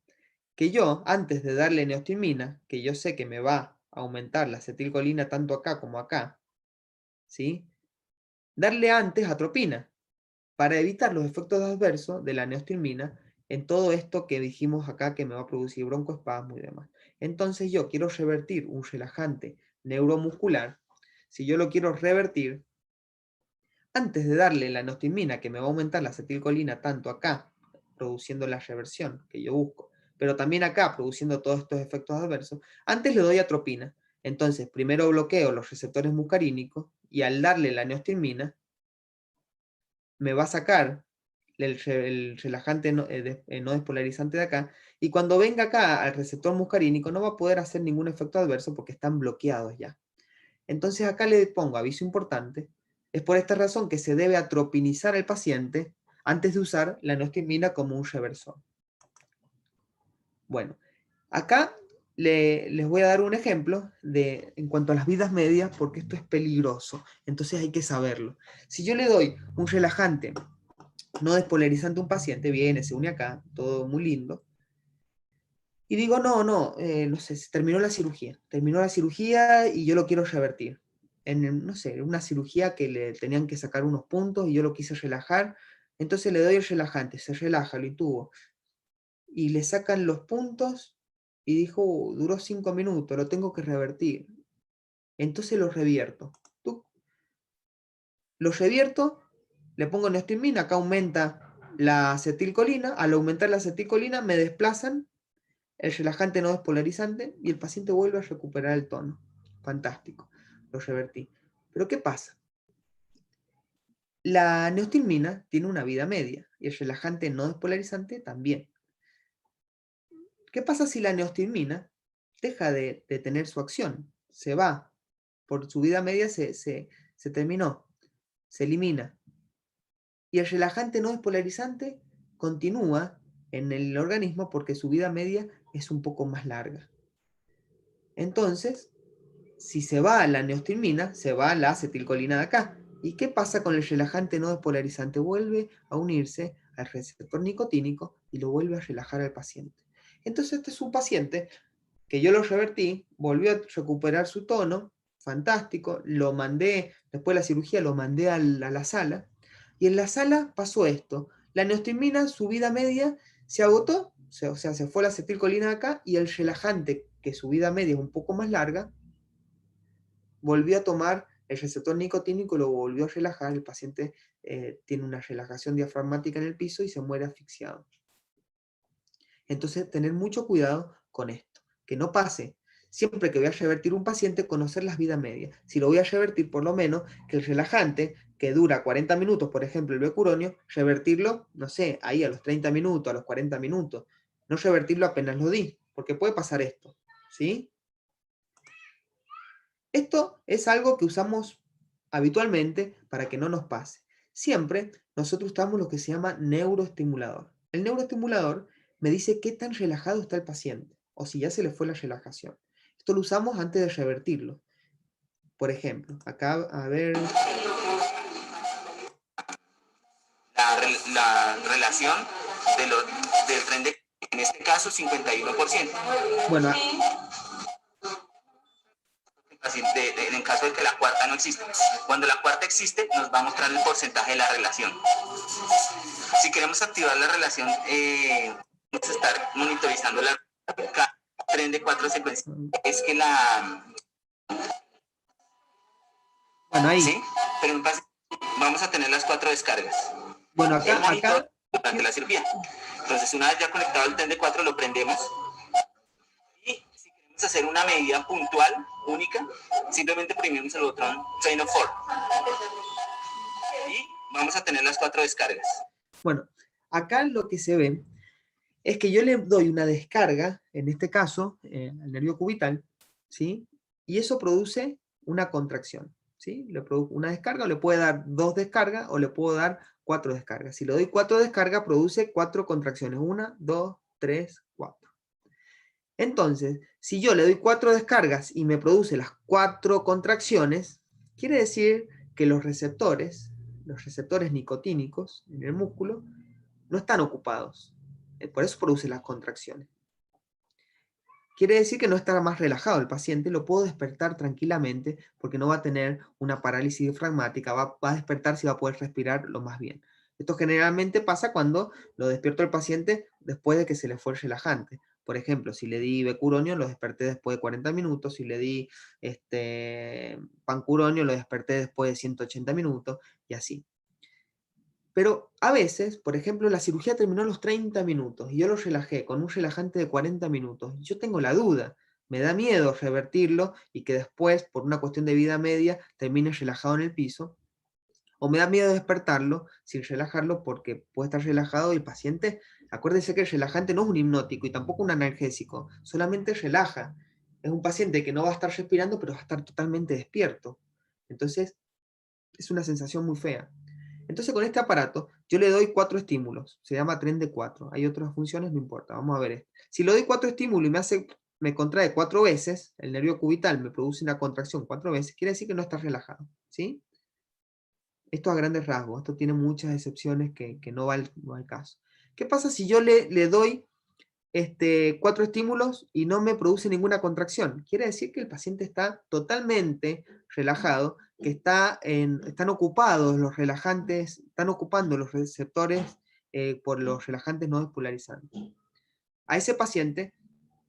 que yo, antes de darle neostigmina, que yo sé que me va a aumentar la acetilcolina tanto acá como acá, ¿sí?, darle antes atropina, para evitar los efectos adversos de la neostigmina en todo esto que dijimos acá que me va a producir broncoespasmo y demás. Entonces yo quiero revertir un relajante neuromuscular. Si yo lo quiero revertir, antes de darle la neostigmina que me va a aumentar la acetilcolina tanto acá, produciendo la reversión que yo busco, pero también acá produciendo todos estos efectos adversos, antes le doy atropina. Entonces primero bloqueo los receptores muscarínicos y al darle la neostigmina me va a sacar el relajante no despolarizante de acá, y cuando venga acá al receptor muscarínico no va a poder hacer ningún efecto adverso porque están bloqueados ya. Entonces acá le pongo aviso importante, es por esta razón que se debe atropinizar al paciente antes de usar la neostigmina como un reversor. Bueno, acá les voy a dar un ejemplo en cuanto a las vidas medias, porque esto es peligroso, entonces hay que saberlo. Si yo le doy un relajante no despolarizante a un paciente, viene, se une acá, todo muy lindo, Y digo, no sé, se terminó la cirugía y yo lo quiero revertir. No sé, una cirugía que le tenían que sacar unos puntos y yo lo quise relajar, entonces le doy el relajante, se relaja, lo intubo, y le sacan los puntos y dijo, duró 5 minutos, lo tengo que revertir. Entonces lo revierto. Tuc, lo revierto, le pongo neostimina, acá aumenta la acetilcolina, al aumentar la acetilcolina me desplazan el relajante no despolarizante y el paciente vuelve a recuperar el tono. Fantástico, lo revertí. Pero ¿qué pasa? La neostimina tiene una vida media y el relajante no despolarizante también. ¿Qué pasa si la neostimina deja de tener su acción? Se va, por su vida media se terminó, se elimina. Y el relajante no despolarizante continúa en el organismo porque su vida media es un poco más larga. Entonces, si se va la neostimina, se va la acetilcolina de acá. ¿Y qué pasa con el relajante no despolarizante? Vuelve a unirse al receptor nicotínico y lo vuelve a relajar al paciente. Entonces este es un paciente que yo lo revertí, volvió a recuperar su tono, fantástico, lo mandé, después de la cirugía lo mandé a la sala, y en la sala pasó esto, la neostimina, su vida media, se agotó, o sea, se fue la acetilcolina de acá, y el relajante, que su vida media es un poco más larga, volvió a tomar el receptor nicotínico y lo volvió a relajar, el paciente tiene una relajación diafragmática en el piso y se muere asfixiado. Entonces, tener mucho cuidado con esto, que no pase. Siempre que voy a revertir un paciente, conocer las vidas medias. Si lo voy a revertir, por lo menos, que el relajante, que dura 40 minutos, por ejemplo, el becuronio, revertirlo, no sé, ahí a los 30 minutos, a los 40 minutos. No revertirlo apenas lo di, porque puede pasar esto, ¿sí? Esto es algo que usamos habitualmente para que no nos pase. Siempre nosotros usamos lo que se llama neuroestimulador. El neuroestimulador me dice qué tan relajado está el paciente o si ya se le fue la relajación. Esto lo usamos antes de revertirlo. Por ejemplo, acá, a ver, la relación de del tren de, en este caso, 51%. bueno, En caso de que la cuarta no exista. Cuando la cuarta existe, nos va a mostrar el porcentaje de la relación. Si queremos activar la relación, vamos a estar monitorizando la tren de 4 secuencias. Es que bueno, ahí, ¿sí? Pero en base, vamos a tener las 4 descargas. bueno, El monitor acá, durante la cirugía. Entonces, una vez ya conectado el tren de 4, lo prendemos. Y si queremos hacer una medida puntual, única, simplemente oprimimos el botón Train of 4. Y vamos a tener las 4 descargas. bueno, acá lo que se ve es que yo le doy una descarga, en este caso, al nervio cubital, ¿sí? Y eso produce una contracción, ¿sí? Le produce una descarga, o le puede dar 2 descargas, o le puedo dar 4 descargas. Si le doy 4 descargas, produce 4 contracciones. 1, 2, 3, 4. Entonces, si yo le doy 4 descargas y me produce las 4 contracciones, quiere decir que los receptores nicotínicos en el músculo, no están ocupados. Por eso produce las contracciones. Quiere decir que no estará más relajado el paciente, lo puedo despertar tranquilamente porque no va a tener una parálisis diafragmática, va a despertar si va a poder respirar lo más bien. Esto generalmente pasa cuando lo despierto al paciente después de que se le fue el relajante. Por ejemplo, si le di becuronio, lo desperté después de 40 minutos, si le di pancuronio, lo desperté después de 180 minutos y así. Pero a veces, por ejemplo, la cirugía terminó a los 30 minutos y yo lo relajé con un relajante de 40 minutos. Yo tengo la duda, me da miedo revertirlo y que después, por una cuestión de vida media, termine relajado en el piso. O me da miedo despertarlo sin relajarlo porque puede estar relajado y el paciente, acuérdense que el relajante no es un hipnótico y tampoco un analgésico, solamente relaja. Es un paciente que no va a estar respirando, pero va a estar totalmente despierto. Entonces, es una sensación muy fea. Entonces con este aparato yo le doy 4 estímulos, se llama tren de 4. Hay otras funciones, no importa, vamos a ver esto. Si le doy 4 estímulos y me contrae 4 veces, el nervio cubital me produce una contracción 4 veces, quiere decir que no está relajado, ¿sí? Esto a grandes rasgos, esto tiene muchas excepciones que no va al caso. ¿Qué pasa si yo le doy 4 estímulos y no me produce ninguna contracción. Quiere decir que el paciente está totalmente relajado, que están ocupados los relajantes, están ocupando los receptores por los relajantes no despolarizantes. A ese paciente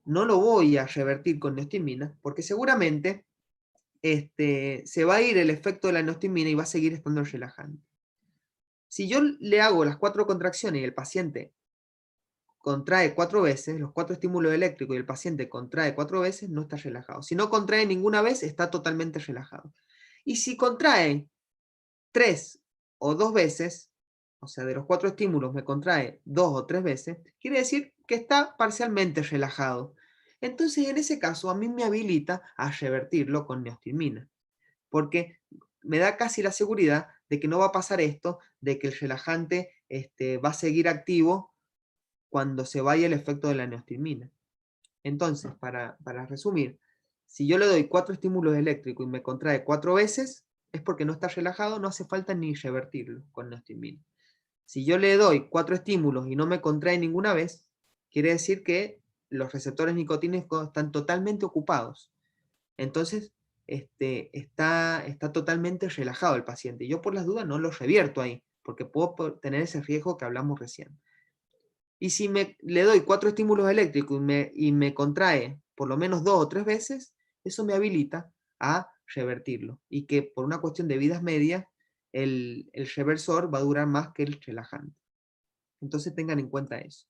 no lo voy a revertir con neostimina, porque seguramente se va a ir el efecto de la neostimina y va a seguir estando el relajante. Si yo le hago las 4 contracciones y el paciente contrae 4 veces, los 4 estímulos eléctricos y el paciente contrae 4 veces, no está relajado. Si no contrae ninguna vez, está totalmente relajado. Y si contrae 3 o 2 veces, o sea, de los 4 estímulos me contrae 2 o 3 veces, quiere decir que está parcialmente relajado. Entonces, en ese caso, a mí me habilita a revertirlo con neostimina, porque me da casi la seguridad de que no va a pasar esto, de que el relajante va a seguir activo cuando se vaya el efecto de la neostimina. Entonces, para resumir, si yo le doy 4 estímulos eléctricos y me contrae 4 veces, es porque no está relajado, no hace falta ni revertirlo con neostimina. Si yo le doy 4 estímulos y no me contrae ninguna vez, quiere decir que los receptores nicotínicos están totalmente ocupados. Entonces, está totalmente relajado el paciente. Yo por las dudas no lo revierto ahí, porque puedo tener ese riesgo que hablamos recién. Y si le doy 4 estímulos eléctricos y me contrae por lo menos 2 o 3 veces, eso me habilita a revertirlo. Y que por una cuestión de vidas medias, el reversor va a durar más que el relajante. Entonces tengan en cuenta eso.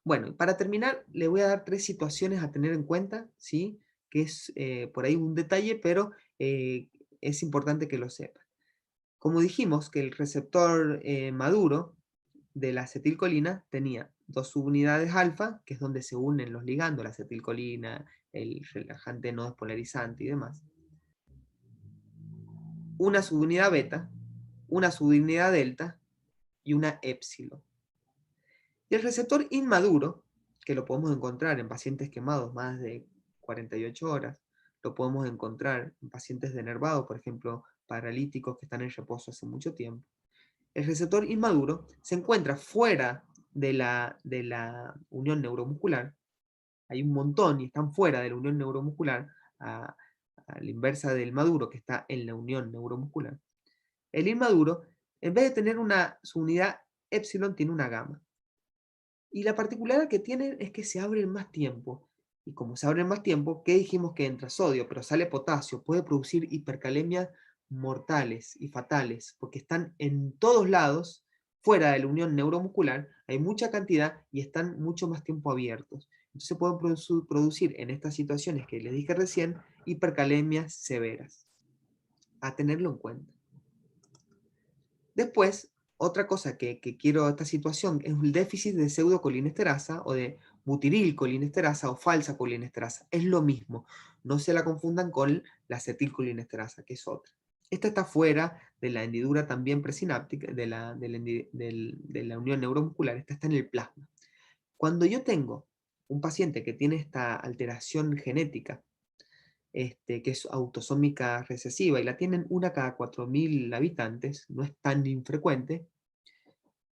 Bueno, para terminar, le voy a dar 3 situaciones a tener en cuenta, ¿sí? Que es por ahí un detalle, pero es importante que lo sepan. Como dijimos que el receptor maduro de la acetilcolina tenía 2 subunidades alfa, que es donde se unen los ligandos, la acetilcolina, el relajante no despolarizante y demás. Una subunidad beta, una subunidad delta y una épsilon. Y el receptor inmaduro, que lo podemos encontrar en pacientes quemados más de 48 horas, lo podemos encontrar en pacientes denervados, por ejemplo, paralíticos que están en reposo hace mucho tiempo. El receptor inmaduro se encuentra fuera de la unión neuromuscular. Hay un montón y están fuera de la unión neuromuscular, a la inversa del maduro, que está en la unión neuromuscular. El inmaduro, en vez de tener una subunidad épsilon, tiene una gamma. Y la particularidad que tienen es que se abren más tiempo. Y como se abren más tiempo, ¿qué dijimos que entra sodio, pero sale potasio? Puede producir hipercalemias mortales y fatales, porque están en todos lados, fuera de la unión neuromuscular, hay mucha cantidad y están mucho más tiempo abiertos. Entonces pueden producir en estas situaciones que les dije recién, hipercalemias severas. A tenerlo en cuenta. Después, otra cosa que quiero esta situación es el déficit de pseudocolinesterasa o de butirilcolinesterasa o falsa colinesterasa. Es lo mismo, no se la confundan con la acetilcolinesterasa, que es otra. Esta está fuera de la hendidura también presináptica, de la unión neuromuscular, esta está en el plasma. Cuando yo tengo un paciente que tiene esta alteración genética, que es autosómica recesiva y la tienen una cada 4.000 habitantes, no es tan infrecuente,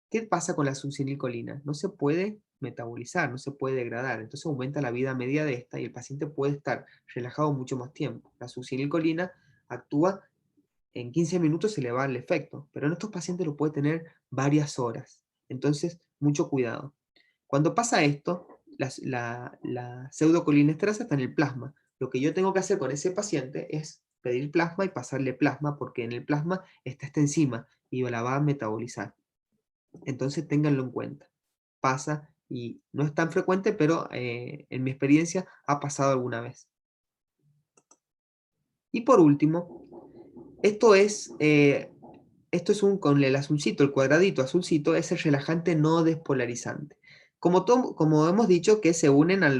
¿qué pasa con la succinilcolina? No se puede metabolizar, no se puede degradar, entonces aumenta la vida media de esta y el paciente puede estar relajado mucho más tiempo. La succinilcolina actúa en 15 minutos, se le va el efecto, pero en estos pacientes lo puede tener varias horas, entonces mucho cuidado. Cuando pasa esto, la pseudocolinesterasa está en el plasma. Lo que yo tengo que hacer con ese paciente es pedir plasma y pasarle plasma, porque en el plasma está esta enzima y la va a metabolizar. Entonces ténganlo en cuenta. Pasa y no es tan frecuente, pero en mi experiencia ha pasado alguna vez. Y por último, esto es con el azulcito, el cuadradito azulcito, es el relajante no despolarizante. Como hemos dicho, que se unen al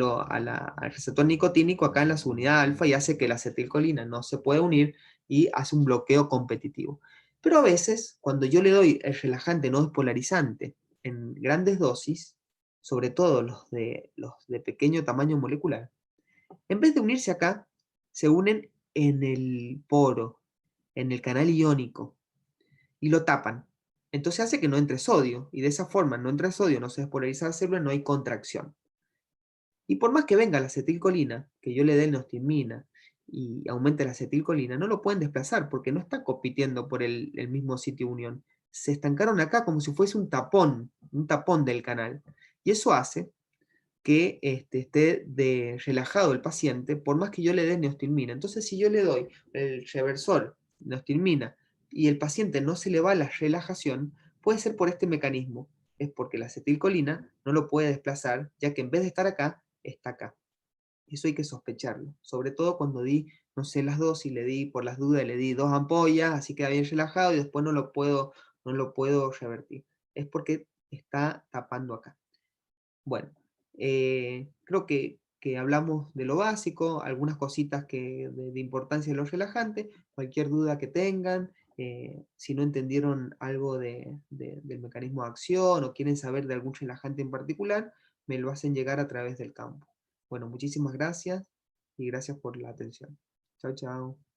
receptor nicotínico acá en la subunidad alfa y hace que la acetilcolina no se pueda unir y hace un bloqueo competitivo. Pero a veces, cuando yo le doy el relajante no despolarizante en grandes dosis, sobre todo los de pequeño tamaño molecular, en vez de unirse acá, se unen en el poro, en el canal iónico, y lo tapan. Entonces hace que no entre sodio, y de esa forma no entra sodio, no se despolariza la célula, no hay contracción. Y por más que venga la acetilcolina, que yo le dé neostigmina y aumente la acetilcolina, no lo pueden desplazar porque no está compitiendo por el mismo sitio unión. Se estancaron acá como si fuese un tapón del canal. Y eso hace que esté relajado el paciente, por más que yo le dé neostigmina. Entonces, si yo le doy el reversor, neostigmina, y el paciente no se le va la relajación, puede ser por este mecanismo. Es porque la acetilcolina no lo puede desplazar, ya que en vez de estar acá, está acá. Eso hay que sospecharlo. Sobre todo cuando di, no sé, las dosis, le di, por las dudas, le di 2 ampollas, así queda bien relajado y después no lo puedo revertir. Es porque está tapando acá. Bueno, creo que hablamos de lo básico, algunas cositas de importancia de los relajantes, cualquier duda que tengan, si no entendieron algo del mecanismo de acción o quieren saber de algún relajante en particular, me lo hacen llegar a través del campo. Bueno, muchísimas gracias y gracias por la atención. Chao, chao.